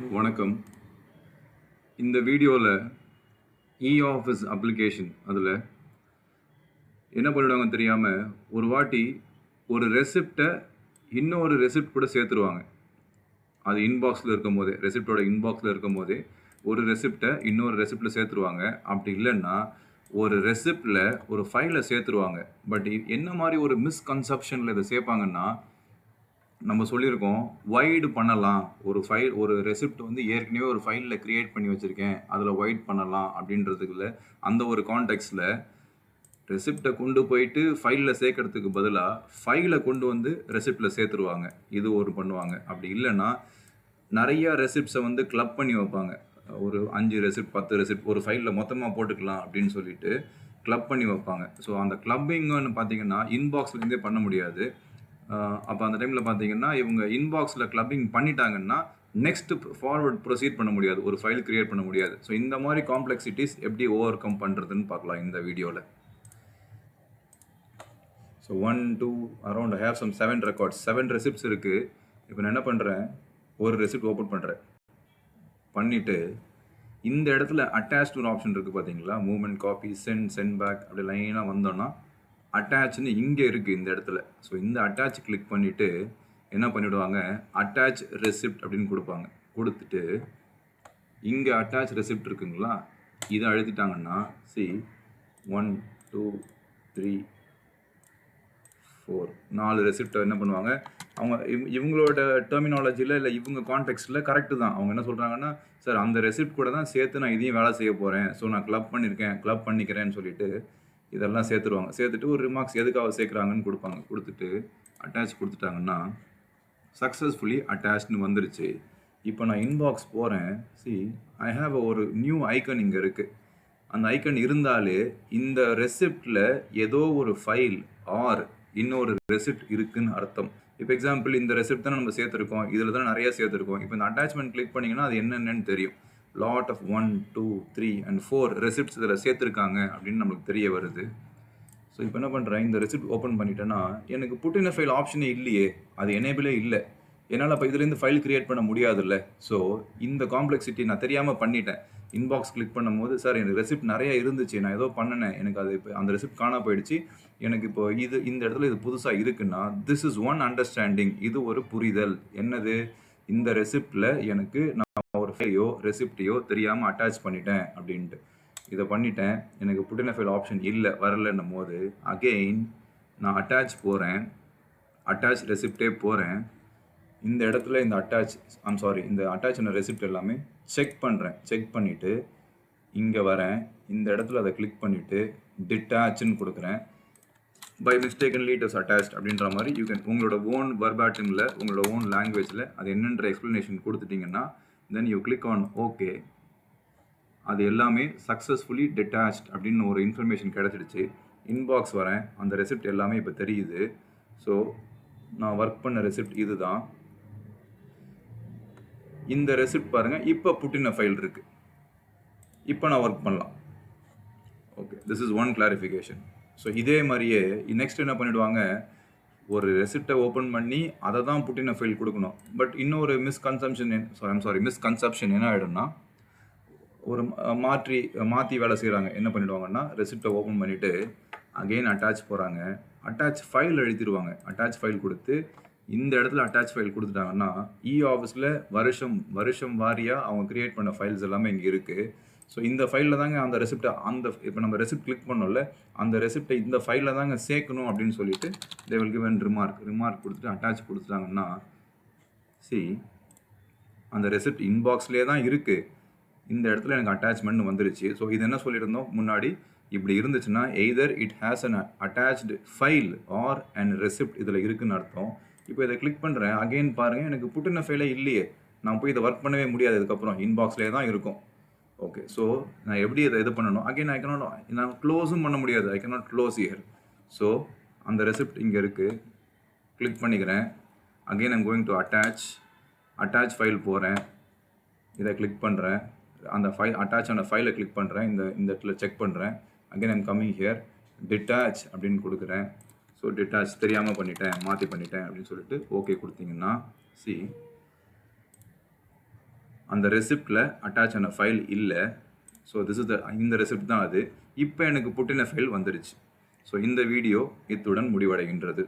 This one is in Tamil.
வணக்கம். இந்த வீடியோவில் இ-ஆஃபீஸ் அப்ளிகேஷன் அதில் என்ன பண்ணிடுவாங்கன்னு தெரியாமல் ஒரு வாட்டி ஒரு ரெசிப்டை இன்னொரு ரெசிப்ட் கூட சேர்த்துருவாங்க. அது இன்பாக்ஸில் இருக்கும் போதே, ரெசிப்டோட இன்பாக்ஸில் இருக்கும் போதே ஒரு ரெசிப்டை இன்னொரு ரெசிப்டில் சேர்த்துருவாங்க. அப்படி இல்லைன்னா ஒரு ரெசிப்டில் ஒரு ஃபைலை சேர்த்துருவாங்க. பட் என்ன மாதிரி ஒரு மிஸ்கன்செப்ஷனில் இதை சேர்ப்பாங்கன்னா, நம்ம சொல்லியிருக்கோம் வைடு பண்ணலாம். ஒரு ரெசிப்ட் வந்து ஏற்கனவே ஒரு ஃபைலில் க்ரியேட் பண்ணி வச்சுருக்கேன், அதில் வைட் பண்ணலாம் அப்படின்றதுக்குள்ள அந்த ஒரு கான்டெக்ட்ஸில் ரெசிப்டை கொண்டு போயிட்டு ஃபைலில் சேர்க்கறதுக்கு பதிலாக ஃபைலை கொண்டு வந்து ரெசிப்டில் சேர்த்துருவாங்க. இது ஒரு பண்ணுவாங்க. அப்படி இல்லைன்னா நிறைய ரெசிப்ட்ஸை வந்து கிளப் பண்ணி வைப்பாங்க. ஒரு 5 ரெசிப்ட் 10 ரெசிப்ட் ஒரு ஃபைலில் மொத்தமாக போட்டுக்கலாம் அப்படின்னு சொல்லிட்டு கிளப் பண்ணி வைப்பாங்க. ஸோ அந்த கிளப்பிங்னு பார்த்தீங்கன்னா இன்பாக்ஸ்லேருந்தே பண்ண முடியாது. அப்போ அந்த டைமில் பார்த்தீங்கன்னா இவங்க இன்பாக்ஸில் கிளப்பிங் பண்ணிட்டாங்கன்னா நெக்ஸ்ட் ஃபார்வர்ட் ப்ரொசீட் பண்ண முடியாது, ஒரு ஃபைல் கிரியேட் பண்ண முடியாது. ஸோ இந்த மாதிரி காம்ப்ளெக்சிட்டிஸ் எப்படி ஓவர் கம் பண்ணுறதுன்னு பார்க்கலாம் இந்த வீடியோவில். So 1 2 around I have some 7 records, 7 receipts இருக்குது. இப்போ நான் என்ன பண்ணுறேன், ஒரு ரெசிப்ட் ஓப்பன் பண்ணுறேன். பண்ணிவிட்டு இந்த இடத்துல அட்டாச்டு ஒரு ஆப்ஷன் இருக்குது பார்த்தீங்களா, மூவ்மெண்ட் காப்பி சென்ட் பேக் அப்படி லைனாக வந்தோன்னா அட்டாச்னு இங்கே இருக்குது இந்த இடத்துல. ஸோ இந்த அட்டாச் கிளிக் பண்ணிவிட்டு என்ன பண்ணிவிடுவாங்க, அட்டாச் ரெசிப்ட் அப்படின்னு கொடுப்பாங்க. கொடுத்துட்டு இங்கே அட்டாச் ரெசிப்ட் இருக்குங்களா, இதை அழுத்திட்டாங்கன்னா சி 1 2 3 4 4 ரெசிப்டை என்ன பண்ணுவாங்க அவங்க இவங்களோட டெர்மினாலஜியில் இல்லை இவங்க கான்டெக்ஸ்டில் கரெக்டு தான். அவங்க என்ன சொல்கிறாங்கன்னா, சார் அந்த ரெசிப்ட் கூட தான் சேர்த்து நான் இதையும் வேலை செய்ய போகிறேன், ஸோ நான் கிளப் பண்ணிக்கிறேன்னு சொல்லிட்டு இதெல்லாம் சேர்த்துருவாங்க. சேர்த்துட்டு ஒரு ரிமார்க்ஸ் எதுக்காக சேர்க்குறாங்கன்னு கொடுப்பாங்க. கொடுத்துட்டு அட்டாச் கொடுத்துட்டாங்கன்னா சக்ஸஸ்ஃபுல்லி அட்டாச்னு வந்துருச்சு. இப்போ நான் இன்பாக்ஸ் போகிறேன். சி ஐ ஹாவ் ஒரு நியூ ஐக்கன் இங்கே இருக்குது. அந்த ஐக்கன் இருந்தாலே இந்த ரெசிப்டில் ஏதோ ஒரு ஃபைல் ஆர் இன்னொரு ரெசிப்ட் இருக்குன்னு அர்த்தம். இப்போ எக்ஸாம்பிள் இந்த ரெசிப்ட் தானே நம்ம சேர்த்துருக்கோம், இதில் தான் நிறைய சேர்த்துருக்கோம். இப்போ இந்த அட்டாச்மெண்ட் கிளிக் பண்ணிங்கன்னா அது என்னென்னு தெரியும். லாட் ஆஃப் 1 2 3 and 4 ரெசிப்ட்ஸ் இதில் சேர்த்துருக்காங்க அப்படின்னு நம்மளுக்கு தெரிய வருது. ஸோ இப்போ என்ன பண்ணுறேன், இந்த ரெசிப்ட் ஓப்பன் பண்ணிட்டேன்னா எனக்கு புட் இன் ஃபைல் ஆப்ஷனே இல்லையே, அது எனேபிளே இல்லை. என்னால் இப்போ இதுலேருந்து ஃபைல் கிரியேட் பண்ண முடியாதுல்ல. ஸோ இந்த காம்ப்ளெக்சிட்டி நான் தெரியாமல் பண்ணிட்டேன். இன்பாக்ஸ் கிளிக் பண்ணும்போது சார் எனக்கு ரெசிப்ட் நிறைய இருந்துச்சு, நான் ஏதோ பண்ணினேன், எனக்கு அது இப்போ அந்த ரெசிப்ட் காண போயிடுச்சு, எனக்கு இப்போ இந்த இடத்துல இது புதுசாக இருக்குன்னா திஸ் இஸ் ஒன் அண்டர்ஸ்டாண்டிங். இது ஒரு புரிதல். என்னது, இந்த ரெசிப்டில் எனக்கு நான் ஒரு ஃபைலையோ ரெசிப்டையோ தெரியாமல் அட்டாச் பண்ணிட்டேன் அப்படின்ட்டு. இதை பண்ணிட்டேன், எனக்கு புட் இன் ஃபைல் ஆப்ஷன் இல்லை, வரலன்னும் போது அகெயின் நான் அட்டாச் போகிறேன், அட்டாச் ரெசிப்டே போகிறேன். இந்த இடத்துல இந்த இந்த அட்டாச் ரெசிப்ட் எல்லாமே செக் பண்ணுறேன். செக் பண்ணிவிட்டு இங்கே வரேன், இந்த இடத்துல அதை கிளிக் பண்ணிவிட்டு டிட்டாச்னு கொடுக்குறேன். By mistakenly it is attached அப்படின்ற மாதிரி யூ கேன் உங்களோட ஓன் வர்பாட்டிமில் உங்களோட ஓன் லாங்குவேஜில் அது என்னன்ற எக்ஸ்ப்ளனேஷன் கொடுத்துட்டிங்கன்னா then you click on okay. அது எல்லாமே சக்ஸஸ்ஃபுல்லி டிட்டாச்ட் அப்படின்னு ஒரு இன்ஃபர்மேஷன் கிடச்சிடுச்சு. இன்பாக்ஸ் வரேன், அந்த ரெசிப்ட் எல்லாமே இப்போ தெரியுது. ஸோ நான் ஒர்க் பண்ண ரெசிப்ட் இது தான். இந்த ரெசிப்ட் பாருங்கள், இப்போ புட் இன் ஃபைல் இருக்குது. இப்போ நான் ஒர்க் பண்ணலாம். Okay, this is one clarification. So இதே மாதிரியே நெக்ஸ்ட் என்ன பண்ணிவிடுவாங்க, ஒரு ரெசிப்டை ஓப்பன் பண்ணி அதை தான் புட் இன் ஃபைல் கொடுக்கணும். பட் இன்னொரு மிஸ்கன்செப்ஷன் என்ன ஆகிடும்னா, ஒரு மாற்றி வேலை செய்கிறாங்க. என்ன பண்ணிவிடுவாங்கன்னா, ரெசிப்டை ஓப்பன் பண்ணிவிட்டு அகெயின் அட்டாச் போகிறாங்க, அட்டாச் ஃபைல் எழுதிடுவாங்க. அட்டாச் ஃபைல் கொடுத்து இந்த இடத்துல அட்டாச் ஃபைல் கொடுத்துட்டாங்கன்னா இ-ஆஃபீஸில் வருஷம் வாரியாக அவங்க கிரியேட் பண்ண ஃபைல்ஸ் எல்லாமே இங்கே இருக்குது. ஸோ இந்த ஃபைலில் தாங்க அந்த ரெசிப்டை இப்போ நம்ம ரெசிப்ட் கிளிக் பண்ணோம்ல, அந்த ரெசிப்டை இந்த ஃபைலில் தாங்க சேர்க்கணும் அப்படின்னு சொல்லிட்டு they will give an remark கொடுத்துட்டு அட்டாச் கொடுத்துட்டாங்கன்னா சி அந்த ரெசிப்ட் இன்பாக்ஸ்லேயே தான் இருக்குது. இந்த இடத்துல எனக்கு அட்டாச்மெண்ட் வந்துருச்சு. ஸோ இது என்ன சொல்லியிருந்தோம் முன்னாடி, இப்படி இருந்துச்சுன்னா either it has an attached file R and receipt இதில் இருக்குதுன்னு அர்த்தம். இப்போ இதை கிளிக் பண்ணுறேன், அகெயின் பாருங்கள் எனக்கு புட் இன் ஃபைலே இல்லையே, நான் போய் இதை ஒர்க் பண்ணவே முடியாது, இதுக்கப்புறம் இன்பாக்ஸ்லேயே தான் இருக்கும். ஓகே, ஸோ நான் எப்படி இதை இது பண்ணணும், அகெயின் நான் க்ளோஸும் பண்ண முடியாது, I cannot close here. So அந்த ரெசிப்ட் இங்கே இருக்குது, கிளிக் பண்ணிக்கிறேன். Again I'm going to attach file போகிறேன், இதை கிளிக் பண்ணுறேன், அந்த அட்டாச் ஆன ஃபைலை கிளிக் பண்ணுறேன், இந்த இடத்துல செக் பண்ணுறேன். Again I'm coming here, detach அப்படின்னு கொடுக்குறேன். ஸோ டிட்டாச் தெரியாமல் மாற்றி பண்ணிட்டேன் அப்படின்னு சொல்லிட்டு ஓகே கொடுத்தீங்கன்னா சி அந்த ரெசிப்டில் அட்டாச் ஆன ஃபைல் இல்லை. ஸோ திஸ் இஸ் இந்த ரெசிப்ட் தான் அது. இப்போ எனக்கு புட்டின ஃபைல் வந்துருச்சு. ஸோ இந்த வீடியோ இத்துடன் முடிவடைகின்றது.